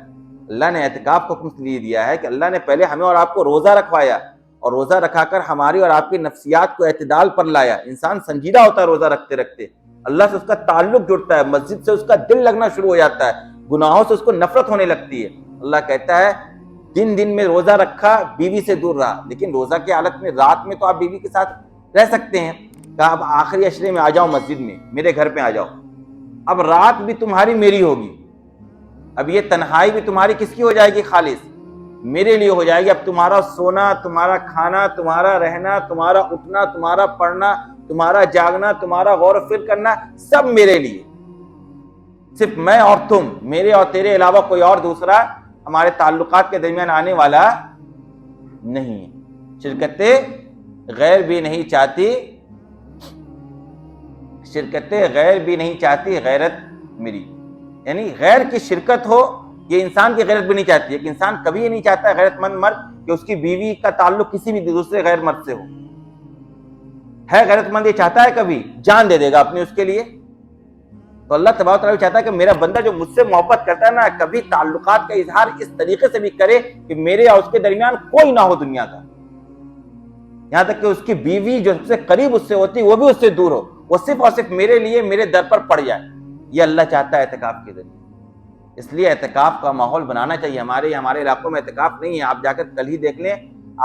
اللہ نے اعتکاف کو اس لیے دیا ہے کہ اللہ نے پہلے ہمیں اور آپ کو روزہ رکھوایا, اور روزہ رکھا کر ہماری اور آپ کی نفسیات کو اعتدال پر لایا. انسان سنجیدہ ہوتا ہے روزہ رکھتے رکھتے, اللہ سے اس کا تعلق جڑتا ہے, مسجد سے اس کا دل لگنا شروع ہو جاتا ہے, گناہوں سے اس کو نفرت ہونے لگتی ہے. اللہ کہتا ہے دن میں روزہ رکھا, بیوی سے دور رہا, لیکن روزہ کی حالت میں رات میں تو آپ بیوی کے ساتھ رہ سکتے ہیں. کہا اب آخری عشرے میں آ جاؤ مسجد میں, میرے گھر پہ آ جاؤ. اب رات بھی تمہاری میری ہوگی, اب یہ تنہائی بھی تمہاری کس کی ہو جائے گی, خالص میرے لیے ہو جائے گی. اب تمہارا سونا, تمہارا کھانا, تمہارا رہنا, تمہارا اٹھنا, تمہارا پڑھنا, تمہارا جاگنا, تمہارا غور و فکر کرنا, سب میرے لیے. صرف میں اور تم, میرے اور تیرے علاوہ کوئی اور دوسرا ہمارے تعلقات کے درمیان آنے والا نہیں. شرکت غیر بھی نہیں چاہتی, شرکت غیر بھی نہیں چاہتی غیرت میری. یعنی غیر کی شرکت ہو, یہ انسان کی غیرت بھی نہیں چاہتی ہے. کہ انسان کبھی یہ نہیں چاہتا ہے غیرت مند مرد کہ اس کی بیوی کا تعلق کسی بھی دوسرے غیر مرد سے ہو. ہے غیرت مند یہ چاہتا ہے کبھی جان دے دے گا اپنی اس کے لیے. تو اللہ تبارک و تعالیٰ چاہتا ہے کہ میرا بندہ جو مجھ سے محبت کرتا ہے نا, کبھی تعلقات کا اظہار اس طریقے سے بھی کرے کہ میرے اور اس کے درمیان کوئی نہ ہو دنیا کا. یہاں تک کہ اس کی بیوی جو سب سے قریب اس سے ہوتی وہ بھی اس سے دور ہو, وہ صرف اور صرف میرے لیے میرے در پر پڑ جائے. یہ اللہ چاہتا ہے اعتکاف کے ذریعے. اس لیے اعتکاف کا ماحول بنانا چاہیے. ہمارے علاقوں میں اعتکاف نہیں ہے. آپ جا کر کل ہی دیکھ لیں,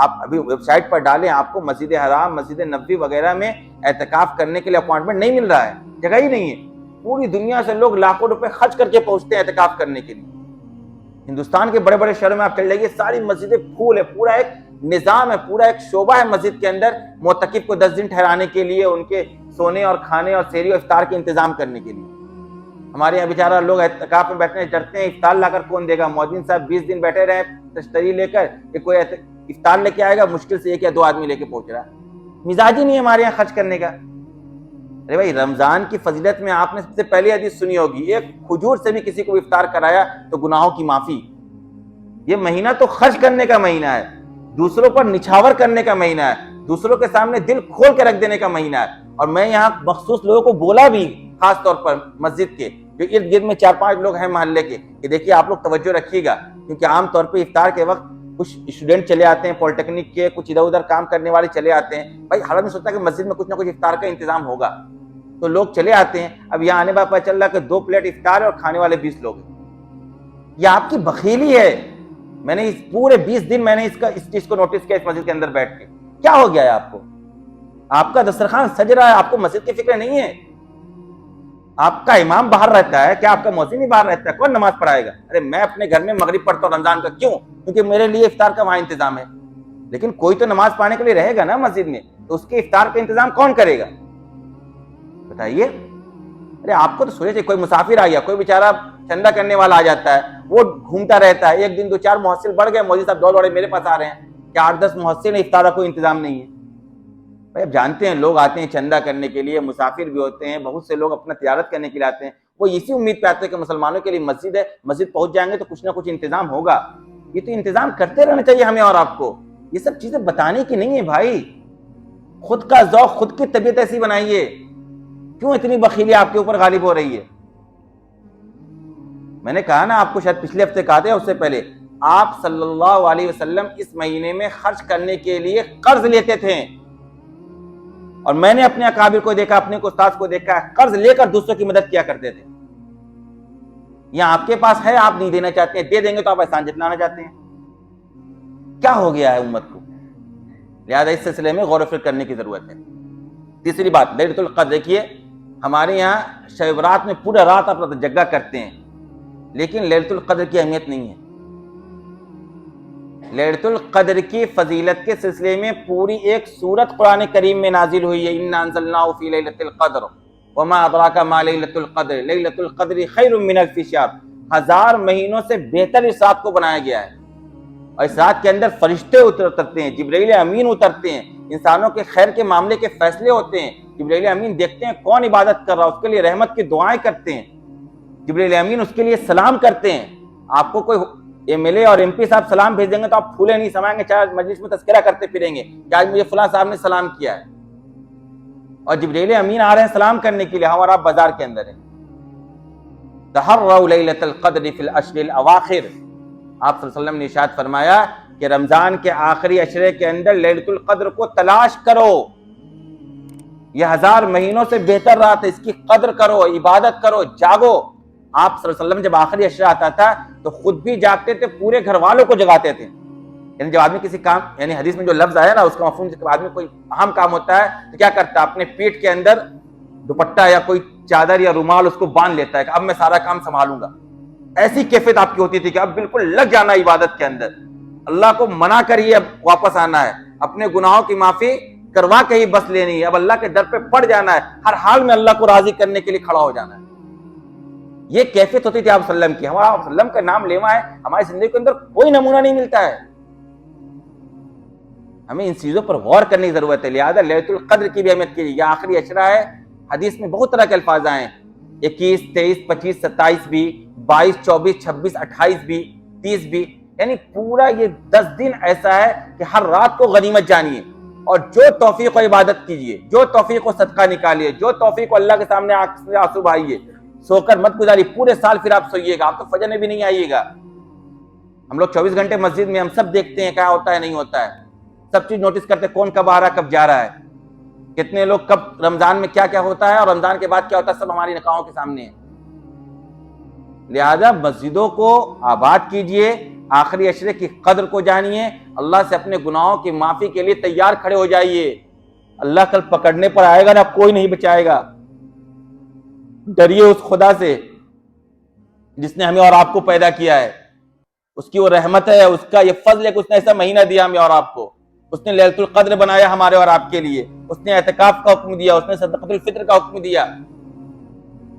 آپ ابھی ویب سائٹ پر ڈالیں, آپ کو مسجد حرام, مسجد نبوی وغیرہ میں اعتکاف کرنے کے لیے اپوائنٹمنٹ نہیں مل رہا ہے, جگہ ہی نہیں ہے. پوری دنیا سے لوگ لاکھوں روپے خرچ کر کے پہنچتے ہیں اعتکاف کرنے کے لیے. ہندوستان کے بڑے بڑے شہروں میں آپ چل جائیے, ساری مسجدیں پھول ہے, پورا ایک نظام ہے, پورا ایک شعبہ ہے مسجد کے اندر معتکف کو 10 دن ٹھہرانے کے لیے, ان کے سونے اور کھانے اور سحری اور افطار کے انتظام کرنے کے لیے. ہمارے یہاں بیچارہ لوگ اعتکاف میں بیٹھنے ڈرتے ہیں, افطار لا کر کون دے گا. مؤذن صاحب 20 دن بیٹھے رہے تشتری لے کر, کہ کوئی افطار لے کے آئے گا, مشکل سے 1 یا 2 آدمی لے کے پہنچ رہا ہے. مزاج ہی نہیں ہے ہمارے یہاں خرچ کرنے کا. ارے بھائی, رمضان کی فضیلت میں آپ نے سب سے پہلی حدیث سنی ہوگی, ایک کھجور سے بھی کسی کو افطار کرایا تو گناہوں کی معافی. یہ مہینہ تو خرچ کرنے کا مہینہ ہے, دوسروں پر نچھاور کرنے کا مہینہ ہے, دوسروں کے سامنے دل کھول کے رکھ دینے کا مہینہ ہے. اور میں یہاں مخصوص لوگوں کو بولا بھی, خاص طور پر مسجد کے جو ارد گرد میں 4-5 لوگ ہیں محلے کے, کہ دیکھیے آپ لوگ توجہ رکھیے گا, کیونکہ عام طور پہ افطار کے وقت کچھ اسٹوڈنٹ چلے آتے ہیں پولی ٹیکنک کے, کچھ ادھر ادھر کام کرنے والے چلے آتے ہیں. بھائی حالت میں سوچتا ہے کہ مسجد میں کچھ نہ کچھ افطار کا انتظام ہوگا, تو لوگ چلے آتے ہیں. اب یہاں آنے بعد پتہ چل رہا ہے کہ 2 پلیٹ افطار ہے اور کھانے والے 20 لوگ ہیں. یہ آپ کی بخیلی ہے. میں نے اس پورے 20 دن میں نے اس چیز کو نوٹس کیا اس مسجد کے اندر بیٹھ کے. کیا ہو گیا ہے آپ کو؟ آپ کا دسترخوان سج رہا ہے, آپ کو مسجد کی فکر نہیں ہے. آپ کا امام باہر رہتا ہے, کیا آپ کا مؤذن بھی باہر رہتا ہے؟ کون نماز پڑھائے گا؟ ارے میں اپنے گھر میں مغرب پڑھتا ہوں رمضان کا, کیوں؟ کیونکہ میرے لیے افطار کا وہاں انتظام ہے. لیکن کوئی تو نماز پڑھنے کے لیے رہے گا نا مسجد میں, تو اس کے افطار کا انتظام کون کرے گا؟ بتائیے. ارے آپ کو تو سوچے کوئی مسافر آ گیا, کوئی بیچارہ چندہ کرنے والا آ جاتا ہے, وہ گھومتا رہتا ہے, ایک دن 2-4 محسن بڑھ گئے, مولوی صاحب دوڑے میرے پاس آ رہے ہیں کہ 8-10 محسن افطار کا کوئی انتظام نہیں ہے. بھائی اب جانتے ہیں لوگ آتے ہیں چندہ کرنے کے لیے, مسافر بھی ہوتے ہیں, بہت سے لوگ اپنا تجارت کرنے کے لیے آتے ہیں, وہ اسی امید پہ آتے ہیں کہ مسلمانوں کے لیے مسجد ہے, مسجد پہنچ جائیں گے تو کچھ نہ کچھ انتظام ہوگا. یہ تو انتظام کرتے رہنا چاہیے ہمیں اور آپ کو, یہ سب چیزیں بتانے کی نہیں ہے بھائی. خود کا ذوق, خود کی طبیعت ایسی بنائیے. کیوں اتنی بخیلی آپ کے اوپر غالب ہو رہی ہے؟ میں نے کہا نا آپ کو, شاید پچھلے ہفتے کہا تھا, اس سے پہلے, آپ صلی اللہ علیہ وسلم اس مہینے میں خرچ کرنے کے لیے قرض لیتے تھے, اور میں نے اپنے اکابر کو دیکھا, اپنے استاد کو دیکھا, قرض لے کر دوسروں کی مدد کیا کرتے تھے. یہاں آپ کے پاس ہے, آپ نہیں دینا چاہتے ہیں, دے دیں گے تو آپ احسان جتلانا چاہتے ہیں. کیا ہو گیا ہے امت کو؟ لہذا اس سلسلے میں غور و فکر کرنے کی ضرورت ہے. تیسری بات, لیلۃ القدر. دیکھیے ہمارے یہاں شب برات میں پورا رات آپ جگہ کرتے ہیں, لیکن لیلۃ القدر کی اہمیت نہیں ہے. لیلۃ القدر کی فضیلت کے سلسلے میں پوری ایک سورت قرآن کریم میں نازل ہوئی ہے, انا انزلناہ فی لیلۃ القدر وما ادراک ما لیلۃ القدر لیلۃ القدر خیر من الف شہر. 1000 مہینوں سے بہتر اس رات کو بنایا گیا ہے, اور اس رات کے اندر فرشتے اترتے ہیں, جبرائیل امین اترتے ہیں, انسانوں کے خیر کے معاملے کے فیصلے ہوتے ہیں. جبرائیل امین دیکھتے ہیں کون عبادت کر رہا ہے, اس کے لیے رحمت کی دعائیں کرتے ہیں. جبرائیل امین اس کے لیے سلام کرتے ہیں. آپ کو کوئی ایم ایل اے اور ایم پی صاحب سلام بھیج دیں گے تو آپ پھولے نہیں سمائیں گے, چاہے مجلس میں تذکرہ کرتے پھریں گے کہ آج مجھے فلاں صاحب نے سلام کیا ہے. اور جبرائیل امین آ رہے ہیں سلام کرنے کے لیے, ہم اور آپ بازار کے اندر ہیں. تحروا لیلۃ القدر فی العشر الاواخر. آپ صلی اللہ علیہ وسلم نے ارشاد فرمایا کہ رمضان کے آخری عشرے کے اندر لیلۃ القدر کو تلاش کرو. یہ 1000 مہینوں سے بہتر رات ہے, اس کی قدر کرو, عبادت کرو, جاگو. آپ صلی اللہ علیہ وسلم جب آخری عشرہ آتا تھا تو خود بھی جاگتے تھے, پورے گھر والوں کو جگاتے تھے. یعنی جب آدمی کسی کام, یعنی حدیث میں جو لفظ آیا نا اس کا مفہوم, جب آدمی کوئی اہم کام ہوتا ہے تو کیا کرتا ہے, اپنے پیٹ کے اندر دوپٹہ یا کوئی چادر یا رومال اس کو باندھ لیتا ہے کہ اب میں سارا کام سنبھالوں گا. ایسی کیفیت آپ کی ہوتی تھی کہ اب بالکل لگ جانا عبادت کے اندر, اللہ کو منع کریے, اب واپس آنا ہے, اپنے گناہوں کی معافی کروا کے ہی بس لینی ہے, اب اللہ کے در پہ پڑ جانا ہے, ہر حال میں اللہ کو راضی کرنے کے لیے کھڑا ہو جانا ہے. یہ کیفیت ہوتی تھی آپ صلی اللہ علیہ وسلم کی. ہمارا آپ صلی اللہ علیہ وسلم کا نام لیوا ہے, ہماری زندگی کے اندر کوئی نمونہ نہیں ملتا ہے. ہمیں ان چیزوں پر غور کرنے کی ضرورت ہے. لہذا لیلۃ القدر کی بھی اہمیت کیجیے. یہ آخری عشرہ ہے, حدیث میں بہت طرح کے الفاظ آئے ہیں, 21, 23, 25, 27 بھی, 22, 24, 26, 28 بھی, 30 بھی. یعنی پورا یہ 10 دن ایسا ہے کہ ہر رات کو غنیمت جانیے, اور جو توفیق و عبادت کیجیے, جو توفیق و صدقہ نکالیے, جو توفیق و اللہ کے سامنے آنسو بہائیے. سو کر مت گزاری پورے سال, پھر آپ سوئیے گا, آپ تو فجر میں بھی نہیں آئیے گا. ہم لوگ 24 گھنٹے مسجد میں, ہم سب دیکھتے ہیں کیا ہوتا ہے نہیں ہوتا ہے, سب چیز نوٹس کرتے ہیں, کون کب آ رہا ہے کب جا رہا ہے, کتنے لوگ کب رمضان میں کیا کیا ہوتا ہے اور رمضان کے بعد کیا ہوتا ہے, سب ہماری نگاہوں کے سامنے ہے. لہذا مسجدوں کو آباد کیجیے, آخری عشرے کی قدر کو جانیے, اللہ سے اپنے گناہوں کی معافی کے لیے تیار کھڑے ہو جائیے. اللہ کل پکڑنے پر آئے گا نا, کوئی نہیں بچائے گا. ڈریے اس خدا سے جس نے ہمیں اور آپ کو پیدا کیا ہے, اس کی وہ رحمت ہے, اس کا یہ فضل ہے کہ اس نے ایسا مہینہ دیا ہمیں اور آپ کو, اس نے لیلۃ القدر بنایا ہمارے اور آپ کے لیے, اس نے اعتکاف کا حکم دیا, اس نے صدقۃ الفطر کا حکم دیا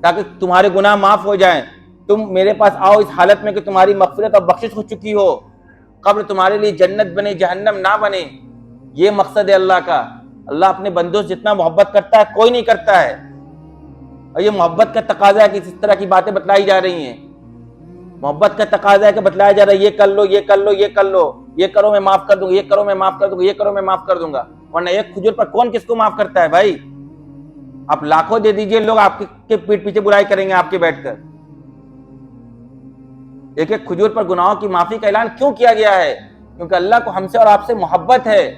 تاکہ تمہارے گناہ معاف ہو جائیں. تم میرے پاس آؤ اس حالت میں کہ تمہاری مغفرت اور بخشش ہو چکی ہو, قبر تمہارے لیے جنت بنے, جہنم نہ بنے. یہ مقصد ہے اللہ کا. اللہ اپنے بندوں سے جتنا محبت کرتا ہے کوئی نہیں کرتا ہے, اور یہ محبت کا تقاضا ہے کہ اس طرح کی باتیں بتلائی جا رہی ہیں. محبت کا تقاضا ہے کہ بتلایا جا رہا ہے یہ کر لو, یہ کر لو, یہ کر لو, یہ کرو میں معاف کر دوں گا, یہ کرو میں معاف کر دوں گا, یہ کرو میں معاف کر دوں گا. ورنہ ایک کھجور پر کون کس کو معاف کرتا ہے بھائی؟ آپ لاکھوں دے دیجئے, لوگ آپ کے پیٹ پیچھے برائی کریں گے آپ کے بیٹھ کر. ایک ایک کھجور پر گناہوں کی معافی کا اعلان کیوں کیا گیا ہے؟ کیونکہ اللہ کو ہم سے اور آپ سے محبت ہے,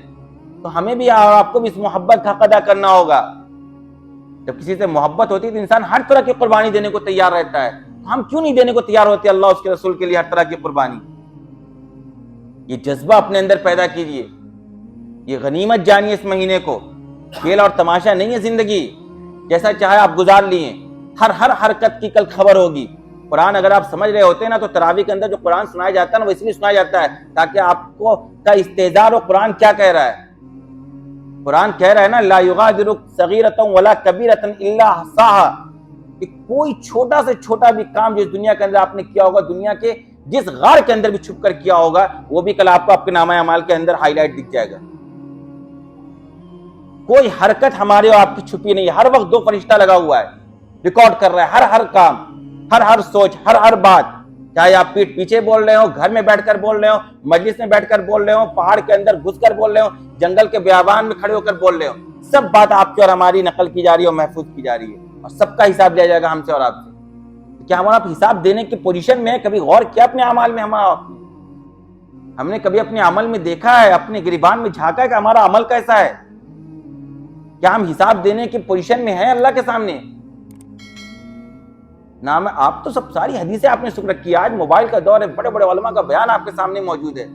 تو ہمیں بھی اور آپ کو بھی اس محبت کا حق ادا کرنا ہوگا. جب کسی سے محبت ہوتی ہے تو انسان ہر طرح کی قربانی دینے کو تیار رہتا ہے. ہم کیوں نہیں دینے کو تیار ہوتے اللہ اس کے رسول کے لیے ہر طرح کی قربانی؟ یہ جذبہ اپنے اندر پیدا کیجیے, یہ غنیمت جانیے اس مہینے کو. کھیل اور تماشا نہیں ہے زندگی, جیسا چاہے آپ گزار لیے, ہر حرکت کی کل خبر ہوگی. قرآن اگر آپ سمجھ رہے ہوتے ہیں نا, تو تراویح کے اندر جو قرآن سنایا جاتا ہے نا, وہ اس لیے سنایا جاتا ہے تاکہ آپ کو کا استحضار ہو قرآن کیا کہہ رہا ہے. قرآن کہہ رہا ہے نا, لا یغادر صغیرۃ ولا کبیرۃ الا احصاها, کہ کوئی چھوٹا سے چھوٹا بھی کام جو اس دنیا کے اندر آپ نے کیا ہوگا، دنیا کے جس غار کے اندر بھی چھپ کر کیا ہوگا، وہ بھی کل آپ کو آپ کے نامہ اعمال کے اندر ہائی لائٹ دکھ جائے گا۔ کوئی حرکت ہمارے اور آپ کی چھپی نہیں ہے، ہر وقت 2 فرشتہ لگا ہوا ہے، ریکارڈ کر رہا ہے ہر کام، ہر سوچ، ہر بات، چاہے آپ پیٹ پیچھے بول رہے ہو، گھر میں بیٹھ کر بول رہے ہو، مجلس میں بیٹھ کر بول رہے ہو، پہاڑ کے اندر گھس کر بول رہے ہو، جنگل کے بیابان میں کھڑے ہو کر بول رہے ہو، سب بات آپ کی اور ہماری نقل کی جا رہی ہے اور محفوظ کی جا رہی ہے، اور سب کا حساب لیا جائے گا ہم سے اور آپ سے۔ کیا ہم آپ حساب دینے کی پوزیشن میں ہیں؟ کبھی غور کیا اپنے اعمال میں؟ ہم نے کبھی اپنے عمل میں دیکھا ہے، اپنے گریبان میں جھانکا ہے کہ ہمارا عمل کیسا ہے؟ کیا ہم حساب دینے کی پوزیشن میں ہیں اللہ کے سامنے؟ نام آپ تو سب ساری حدیثیں آپ نے سن رکھی ہے، آج موبائل کا دور ہے، بڑے بڑے علماء کا بیان آپ کے سامنے موجود ہے،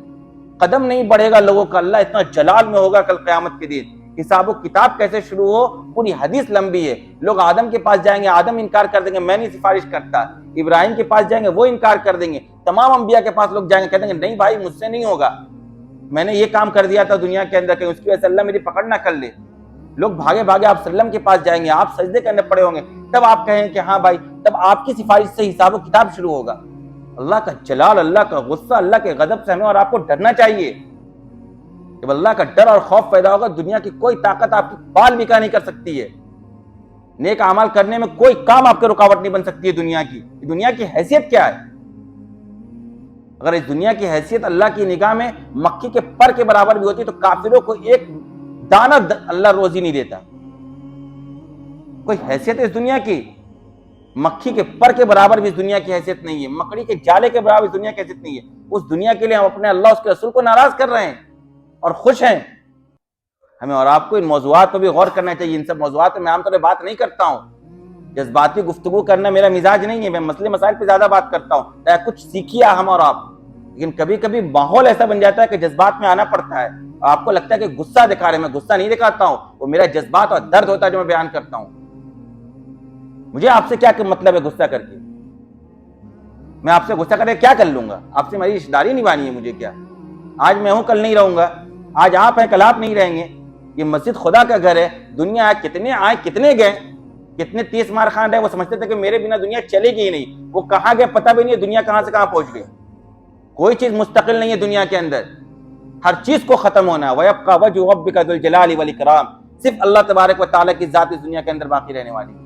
قدم نہیں بڑھے گا لوگوں کا، اللہ اتنا جلال میں ہوگا کل قیامت کے دن، حساب و کتاب کیسے شروع ہو، پوری حدیث لمبی ہے۔ لوگ آدم کے پاس جائیں گے، آدم انکار کر دیں گے، میں نہیں سفارش کرتا، ابراہیم کے پاس جائیں گے، وہ انکار کر دیں گے، تمام انبیاء کے پاس لوگ جائیں گے، کہہ دیں گے نہیں بھائی مجھ سے نہیں ہوگا، میں نے یہ کام کر دیا تھا دنیا کے اندر کہ اس کی وجہ سے اللہ میری پکڑ نہ کر لے۔ لوگ بھاگے بھاگے آپ صلی اللہ علیہ وسلم کے پاس جائیں گے، آپ سجدے کرنے پڑے ہوں گے، تب آپ کہیں کہ ہاں بھائی، تب آپ کی سفارش سے حساب و کتاب شروع ہوگا۔ اللہ کا جلال، اللہ کا غصہ، اللہ کے غضب سے ہمیں اور آپ کو ڈرنا چاہیے۔ جب اللہ کا ڈر اور خوف پیدا ہوگا، دنیا کی کوئی طاقت آپ کی بال بکا نہیں کر سکتی ہے، نیک اعمال کرنے میں کوئی کام آپ کے رکاوٹ نہیں بن سکتی ہے۔ دنیا کی حیثیت کیا ہے؟ اگر اس دنیا کی حیثیت اللہ کی نگاہ میں مکھی کے پر کے برابر بھی ہوتی تو کافروں کو ایک دانہ اللہ روزی نہیں دیتا۔ کوئی حیثیت ہے اس دنیا کی؟ مکھی کے پر کے برابر بھی اس دنیا کی حیثیت نہیں ہے، مکڑی کے جالے کے برابر اس دنیا کی حیثیت نہیں ہے۔ اس دنیا کے لیے ہم اپنے اللہ اس کے رسول کو ناراض کر رہے ہیں اور خوش ہیں۔ ہمیں اور آپ کو ان موضوعات پر بھی غور کرنا چاہیے۔ ان سب موضوعات میں عام طور پہ بات نہیں کرتا ہوں، جذباتی گفتگو کرنا میرا مزاج نہیں ہے، میں مسئلے مسائل پہ زیادہ بات کرتا ہوں تاکہ کچھ سیکھیے ہم اور آپ۔ لیکن کبھی کبھی ماحول ایسا بن جاتا ہے کہ جذبات میں آنا پڑتا ہے، اور آپ کو لگتا ہے کہ غصہ دکھا رہے ہیں، میں غصہ نہیں دکھاتا ہوں، وہ میرا جذبات اور درد ہوتا ہے جو میں بیان کرتا ہوں۔ مجھے آپ سے کیا مطلب ہے غصہ کر کے؟ میں آپ سے غصہ کر کے کیا کر لوں گا؟ آپ سے میری رشتہ داری نبھانی ہے مجھے کیا؟ آج میں ہوں کل نہیں رہوں گا، آج آپ ہیں کل آپ نہیں رہیں گے۔ یہ مسجد خدا کا گھر ہے، دنیا کتنے آئے کتنے گئے، کتنے 30 مار خان رہے، وہ سمجھتے تھے کہ میرے بنا دنیا چلے گی ہی نہیں، وہ کہاں گئے پتہ بھی نہیں ہے، دنیا کہاں سے کہاں پہنچ گئی۔ کوئی چیز مستقل نہیں ہے دنیا کے اندر، ہر چیز کو ختم ہونا ہے۔ وَيَبْقَى وَجْهُ رَبِّكَ ذُو الْجَلَالِ وَالْإِكْرَامِ، صرف اللہ تبارک و تعالیٰ کی ذات اس دنیا کے اندر باقی رہنے والی ہے۔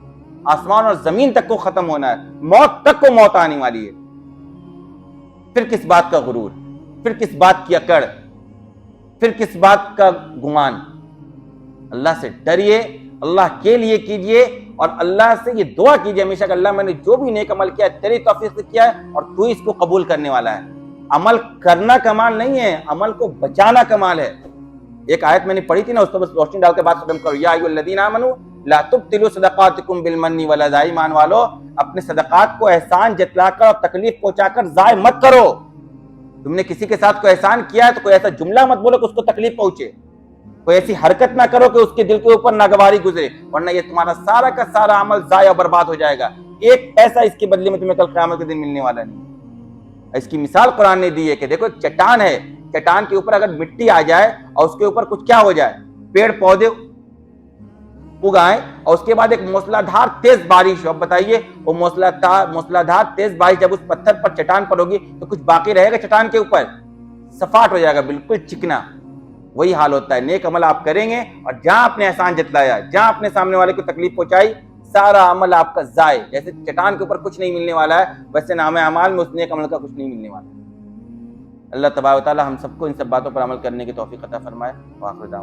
آسمان اور زمین تک کو ختم ہونا ہے، موت تک کو موت آنے والی ہے۔ پھر کس بات کا غرور، پھر کس بات کی اکڑ، پھر کس بات کا گمان؟ اللہ سے ڈریے، اللہ کے لیے کیجئے، اور اللہ سے یہ دعا کیجئے ہمیشہ کہ اللہ میں نے جو بھی نیک عمل کیا ہے تیری توفیق سے کیا ہے اور تو اس کو قبول کرنے والا ہے۔ عمل کرنا کمال نہیں ہے، عمل کو بچانا کمال ہے۔ ایک آیت میں نے پڑھی تھی نا، اس پر بس روشنی ڈال کے بات ختم کرو۔ یا ایھا الذین آمنوا لا تبطلوا صدقاتکم بالمن والاذی، ایمان والو اپنے صدقات کو احسان جتلا کر اور تکلیف پہنچا کر ضائع مت کرو۔ تم نے کسی کے ساتھ کوئی احسان کیا ہے تو کوئی ایسا جملہ مت بولو کہ اس کو تکلیف پہنچے، کوئی ایسی حرکت نہ کرو کہ اس کے دل کے اوپر ناگواری گزرے، ورنہ یہ تمہارا سارا کا سارا عمل ضائع اور برباد ہو جائے گا، ایک پیسہ اس کے بدلے میں تمہیں کل قیامت کے دن ملنے والا نہیں۔ اس کی مثال قرآن نے دی ہے کہ دیکھو ایک چٹان ہے، چٹان کے اوپر اگر مٹی آ جائے اور اس کے اوپر کچھ کیا ہو جائے، پیڑ پودے اگائیں اور اس کے بعد ایک موسلادھار تیز بارش ہو، اب بتائیے وہ موسلادھار تیز بارش جب اس پتھر پر چٹان پر ہوگی تو کچھ باقی رہے گا چٹان کے اوپر؟ سفاٹ ہو جائے گا، بالکل چکنا۔ وہی حال ہوتا ہے، نیک عمل آپ کریں گے اور جہاں اپنے احسان جتلایا، جہاں اپنے سامنے والے کو تکلیف پہنچائی، سارا عمل آپ کا ضائع۔ جیسے چٹان کے اوپر کچھ نہیں ملنے والا ہے، ویسے نامہ اعمال میں اس نیک عمل کا کچھ نہیں ملنے والا ہے۔ اللہ تبارک و تعالی ہم سب کو ان سب باتوں پر عمل کرنے کی توفیق عطا فرمائے۔ وآخر دعوانا